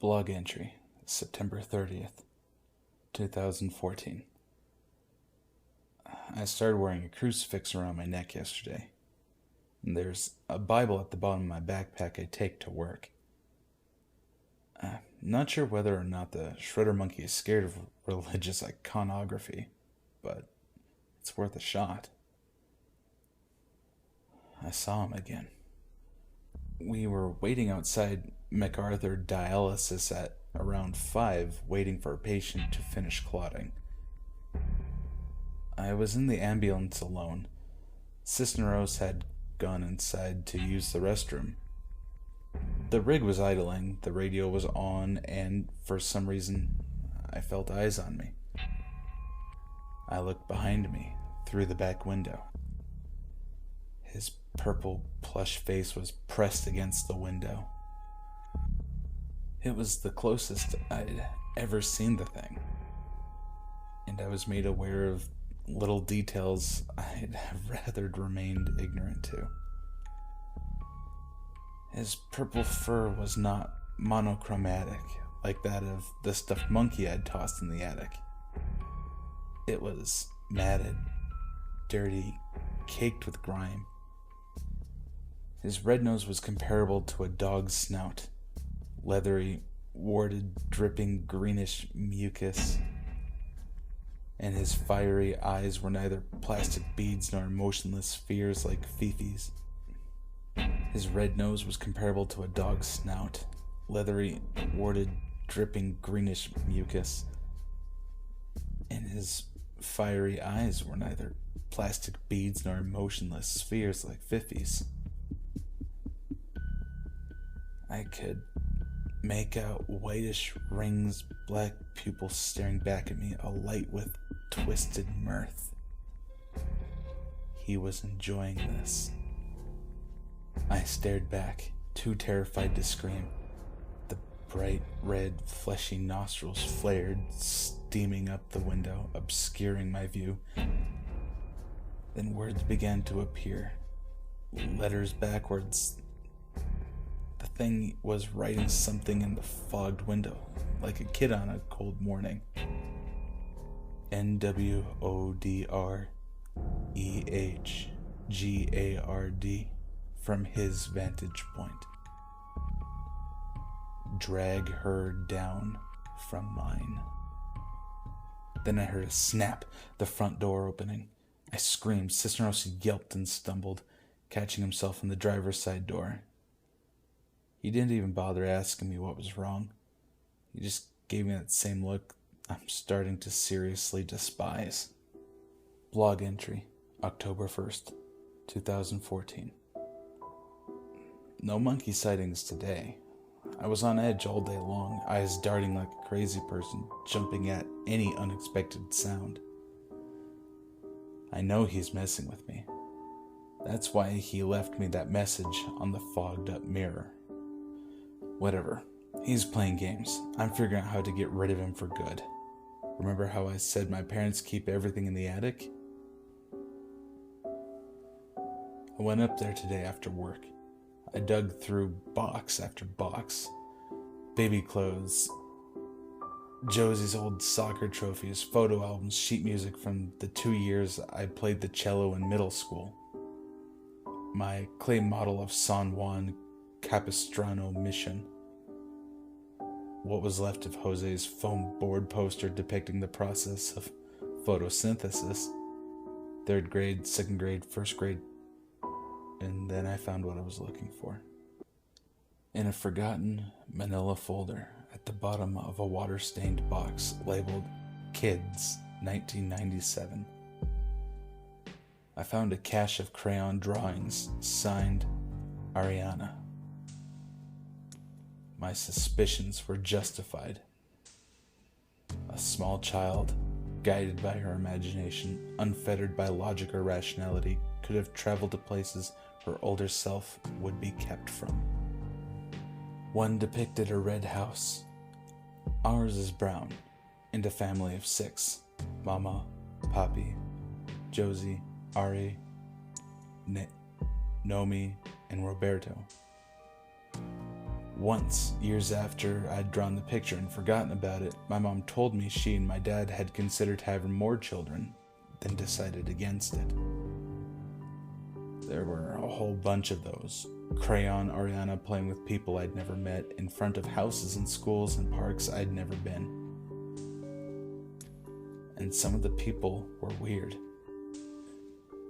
Blog entry, September 30th, 2014. I started wearing a crucifix around my neck yesterday. And there's a Bible at the bottom of my backpack I take to work. Not sure whether or not the Shredder Monkey is scared of religious iconography, but it's worth a shot. I saw him again. We were waiting outside MacArthur Dialysis at around 5, waiting for a patient to finish clotting. I was in the ambulance alone. Cisneros had gone inside to use the restroom. The rig was idling, the radio was on, and for some reason, I felt eyes on me. I looked behind me, through the back window. His purple plush face was pressed against the window. It was the closest I'd ever seen the thing, and I was made aware of little details I'd have rather remained ignorant to. His purple fur was not monochromatic like that of the stuffed monkey I'd tossed in the attic. It was matted, dirty, caked with grime. His red nose was comparable to a dog's snout, leathery, warted, dripping greenish mucus, and his fiery eyes were neither plastic beads nor motionless spheres like Fifi's. His red nose was comparable to a dog's snout, leathery, warted, dripping greenish mucus, and his fiery eyes were neither plastic beads nor motionless spheres like Fifi's. I could make out whitish rings, black pupils staring back at me, alight with twisted mirth. He was enjoying this. I stared back, too terrified to scream. The bright red, fleshy nostrils flared, steaming up the window, obscuring my view. Then words began to appear, letters backwards. The thing was writing something in the fogged window, like a kid on a cold morning. NWODREHGARD from his vantage point. Drag her down from mine. Then I heard a snap, the front door opening. I screamed. Cisneros yelped and stumbled, catching himself in the driver's side door. He didn't even bother asking me what was wrong. He just gave me that same look I'm starting to seriously despise. Blog entry, October 1st, 2014. No monkey sightings today. I was on edge all day long, eyes darting like a crazy person, jumping at any unexpected sound. I know he's messing with me. That's why he left me that message on the fogged up mirror. Whatever. He's playing games. I'm figuring out how to get rid of him for good. Remember how I said my parents keep everything in the attic? I went up there today after work. I dug through box after box. Baby clothes, Josie's old soccer trophies, photo albums, sheet music from the 2 years I played the cello in middle school. My clay model of San Juan Capistrano Mission. What was left of Jose's foam board poster depicting the process of photosynthesis. 3rd grade, 2nd grade, 1st grade. And then I found what I was looking for. In a forgotten manila folder at the bottom of a water-stained box labeled Kids 1997. I found a cache of crayon drawings signed Ariana. My suspicions were justified. A small child, guided by her imagination, unfettered by logic or rationality, could have traveled to places her older self would be kept from. One depicted a red house. Ours is brown, and a family of 6. Mama, Papi, Josie, Ari, Nomi, and Roberto. Once, years after I'd drawn the picture and forgotten about it, my mom told me she and my dad had considered having more children, then decided against it. There were a whole bunch of those. Crayon Ariana playing with people I'd never met in front of houses and schools and parks I'd never been. And some of the people were weird.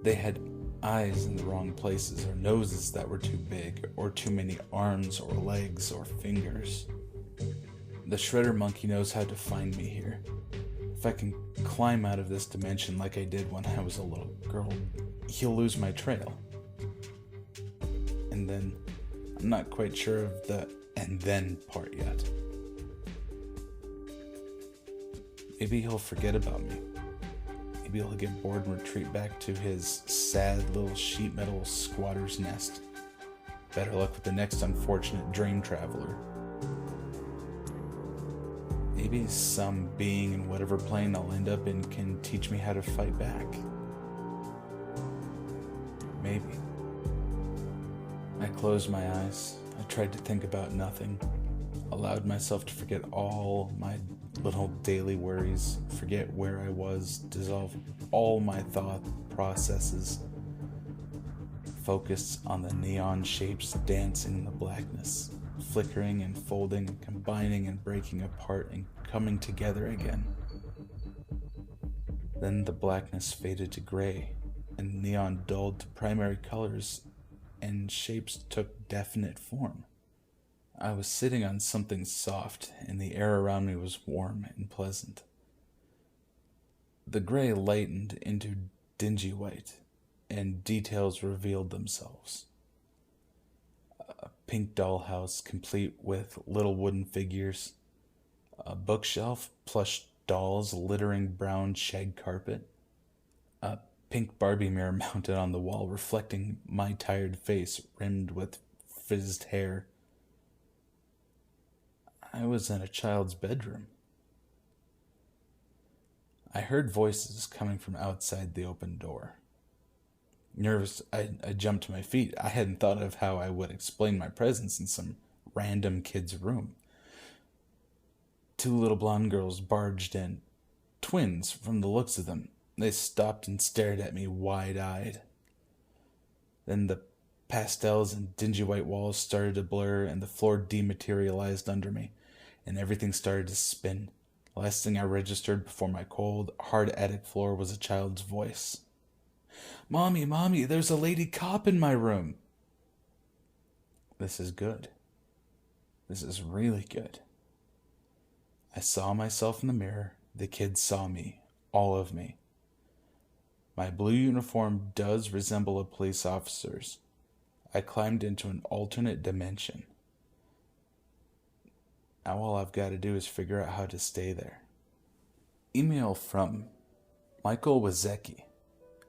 They had eyes in the wrong places, or noses that were too big, or too many arms or legs or fingers. The Shredder Monkey knows how to find me here. If I can climb out of this dimension like I did when I was a little girl, he'll lose my trail. And then, I'm not quite sure of the "and then" part yet. Maybe he'll forget about me. Maybe he'll get bored and retreat back to his sad little sheet metal squatter's nest. Better luck with the next unfortunate dream traveler. Maybe some being in whatever plane I'll end up in can teach me how to fight back. Maybe. I closed my eyes. I tried to think about nothing. Allowed myself to forget all my little daily worries, forget where I was, dissolve all my thought processes. Focus on the neon shapes dancing in the blackness, flickering and folding, combining and breaking apart and coming together again. Then the blackness faded to gray, and neon dulled to primary colors, and shapes took definite form. I was sitting on something soft, and the air around me was warm and pleasant. The gray lightened into dingy white, and details revealed themselves. A pink dollhouse complete with little wooden figures, a bookshelf, plush dolls littering brown shag carpet, a pink Barbie mirror mounted on the wall reflecting my tired face rimmed with frizzed hair. I was in a child's bedroom. I heard voices coming from outside the open door. Nervous, I jumped to my feet. I hadn't thought of how I would explain my presence in some random kid's room. 2 little blonde girls barged in. Twins, from the looks of them. They stopped and stared at me wide-eyed. Then the pastels and dingy white walls started to blur, and the floor dematerialized under me, and everything started to spin. Last thing I registered before my cold, hard attic floor was a child's voice. "Mommy, Mommy, there's a lady cop in my room." This is good. This is really good. I saw myself in the mirror. The kids saw me. All of me. My blue uniform does resemble a police officer's. I climbed into an alternate dimension. Now all I've got to do is figure out how to stay there. Email from Michael Wazecki,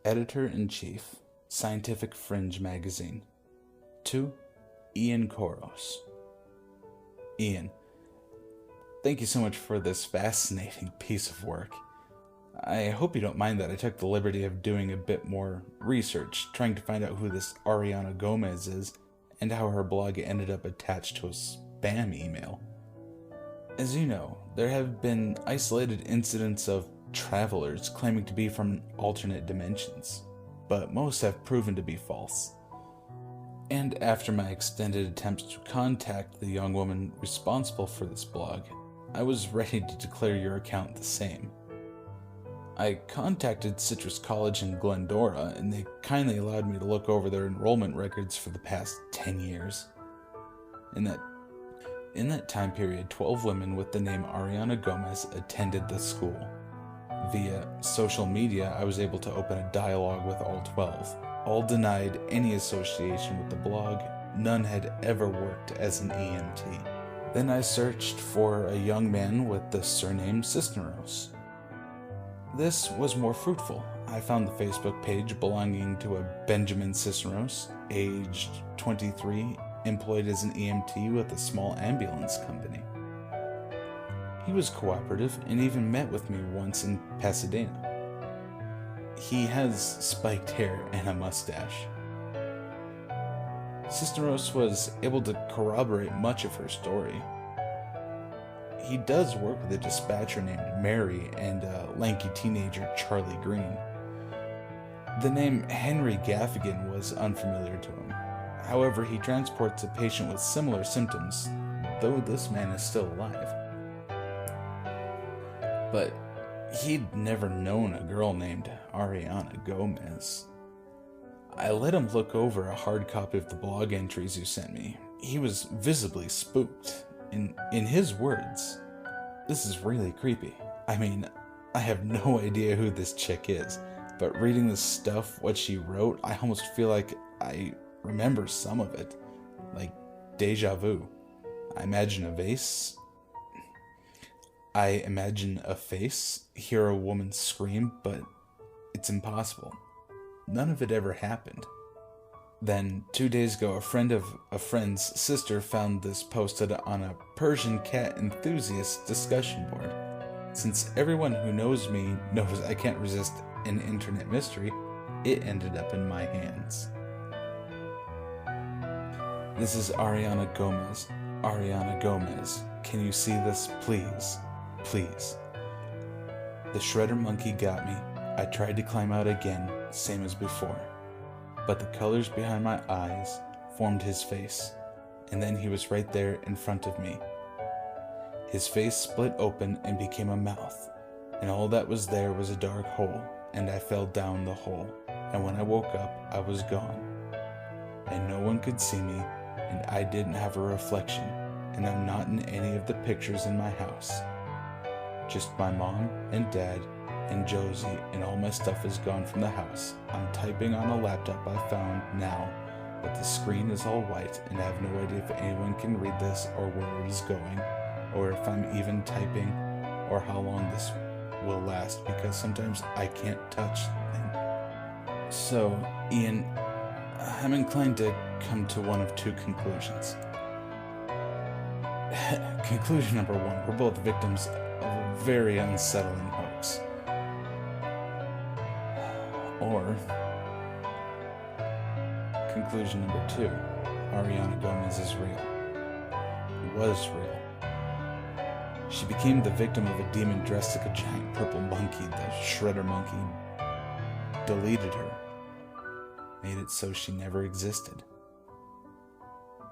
Editor-in-Chief, Scientific Fringe Magazine, to Ian Koros. Ian, thank you so much for this fascinating piece of work. I hope you don't mind that I took the liberty of doing a bit more research, trying to find out who this Ariana Gomez is, and how her blog ended up attached to a spam email. As you know, there have been isolated incidents of travelers claiming to be from alternate dimensions, but most have proven to be false. And after my extended attempts to contact the young woman responsible for this blog, I was ready to declare your account the same. I contacted Citrus College in Glendora, and they kindly allowed me to look over their enrollment records for the past 10 years. In that time period, 12 women with the name Ariana Gomez attended the school. Via social media, I was able to open a dialogue with all 12. All denied any association with the blog. None had ever worked as an EMT. Then I searched for a young man with the surname Cisneros. This was more fruitful. I found the Facebook page belonging to a Benjamin Cisneros, aged 23, employed as an EMT with a small ambulance company. He was cooperative and even met with me once in Pasadena. He has spiked hair and a mustache. Sister Rose was able to corroborate much of her story. He does work with a dispatcher named Mary and a lanky teenager, Charlie Green. The name Henry Gaffigan was unfamiliar to him. However, he transports a patient with similar symptoms, though this man is still alive. But he'd never known a girl named Ariana Gomez. I let him look over a hard copy of the blog entries you sent me. He was visibly spooked. In his words, "This is really creepy. I mean, I have no idea who this chick is, but reading this stuff, what she wrote, I almost feel like I remember some of it. Like deja vu. I imagine a face, hear a woman scream, but it's impossible. None of it ever happened." Then, 2 days ago, a friend of a friend's sister found this posted on a Persian cat enthusiast discussion board. Since everyone who knows me knows I can't resist an internet mystery, it ended up in my hands. "This is Ariana Gomez. Ariana Gomez. Can you see this, please? Please. The shredder monkey got me. I tried to climb out again, same as before. But the colors behind my eyes formed his face, and then he was right there in front of me. His face split open and became a mouth, and all that was there was a dark hole, and I fell down the hole, and when I woke up, I was gone. And no one could see me, and I didn't have a reflection, and I'm not in any of the pictures in my house. Just my mom and dad and Josie, and all my stuff is gone from the house. I'm typing on a laptop I found now, but the screen is all white, and I have no idea if anyone can read this or where it is going, or if I'm even typing, or how long this will last, because sometimes I can't touch them. So, Ian, I'm inclined to come to one of two conclusions. Conclusion number one, we're both victims of a very unsettling hoax. Or, conclusion number two, Ariana Gomez is real. Was real. She became the victim of a demon dressed like a giant purple monkey. The shredder monkey deleted her, made it so she never existed.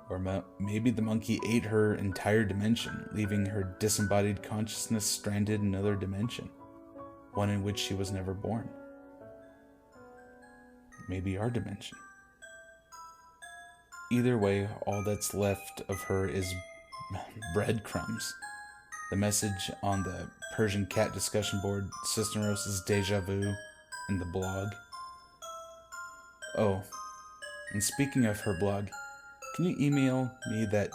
Or maybe the monkey ate her entire dimension, leaving her disembodied consciousness stranded in another dimension, one in which she was never born. Maybe our dimension. Either way, all that's left of her is breadcrumbs. The message on the Persian cat discussion board, Sister Rose's deja vu, and the blog. Oh, and speaking of her blog, can you email me that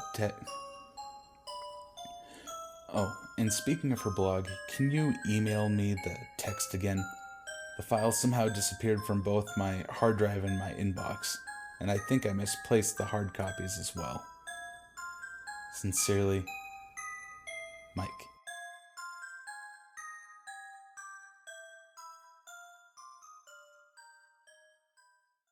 text again? The file somehow disappeared from both my hard drive and my inbox, and I think I misplaced the hard copies as well. Sincerely, Mike.